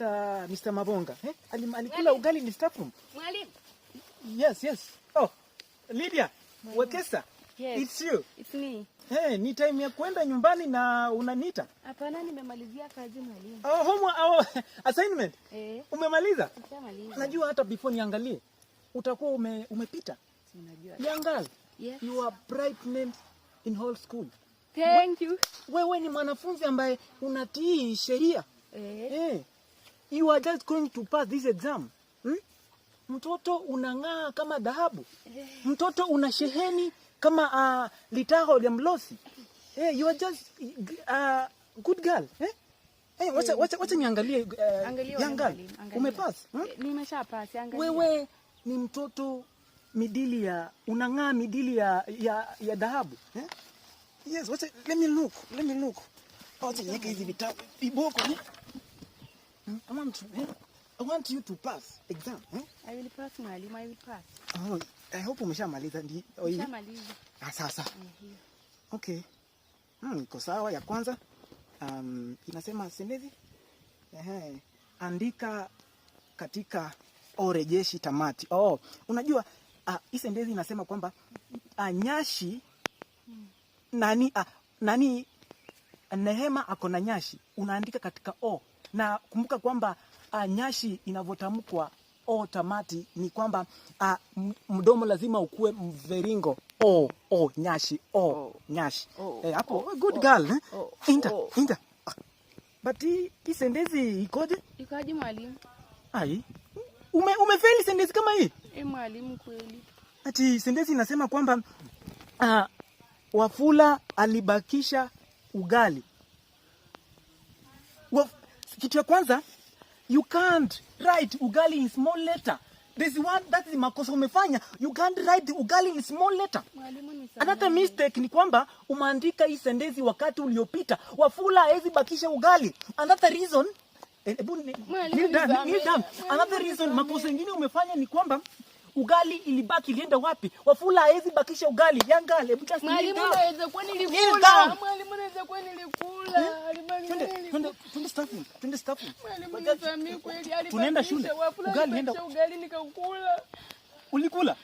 Mr. Mabonga. Alikula ugali ni staff room. Mwalimu. Yes. Oh, Lydia, Wekesa. Yes. It's you. It's me. Hey, ni time ya kwenda nyumbani na unaniita? Hapana, nimemalizia kazi mwalimu. Assignment? Umemaliza? Nimemaliza. Najua hata before niangalie utakuwa umepita. Unajua. Young girl. Yes. You are bright names in whole school. Thank you. Wewe ni mwanafunzi ambaye unatii sheria. You are just going to pass this exam. Mtoto unang'aa kama dhahabu. Mtoto unasheheni kama litaho ya mlosi. You are just good girl. Wacha niangalie young girl. Umepass? Nimeshapass, angalia. Wewe ni mtoto midili ya unang'aa midili ya dhahabu. Yes, let me look. Wacha niweke hizi vitabu. Iboko. I want you to pass exam. I will pass mwalimu, I will pass. Oh, I hope umeshamaliza ndio. Umeshamaliza. Sasa. Okay. Iko sawa ya kwanza. Inasema sentensi. Andika katika orejeshi tamati. Unajua hii sentensi inasema kwamba nyashi nani Nehema ako na nyashi. Unaandika katika na kumbuka kwamba nyashi inavyotamkwa tamati ni kwamba mdomo lazima ukue mviringo. Nyashi. Nyashi. Hapo good girl. Inda. But hii sentensi ikoje? Ikoje mwalimu? Umefeli sentensi kama hii? Mwalimu kweli. Ati sentensi inasema kwamba Wafula alibakisha ugali. Kitu ya kwanza, you can't write ugali in small letter. That is makosa umefanya. You can't write ugali in small letter. Another mistake ni kwamba umeandika hii sentensi wakati uliopita. Wafula hawezi bakisha ugali. Another reason, kneel down. Another reason, makosa mengine umefanya ni kwamba ugali ilibaki ilienda wapi? Wafula hawezi bakisha ugali. Yanga, hebu just mwalimu anaweza kuwa nilikula. Mwalimu anaweza kuwa nilikula. Twende staff. Mwalimu nisamee kweli. Tunaenda shule. Ugali nikakula. Ulikula?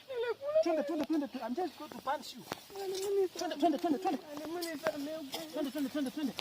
Nilikula. Twende. I'm just going to punch you. Mwalimu nisamee. Twende. Mwalimu nisamee. Twende.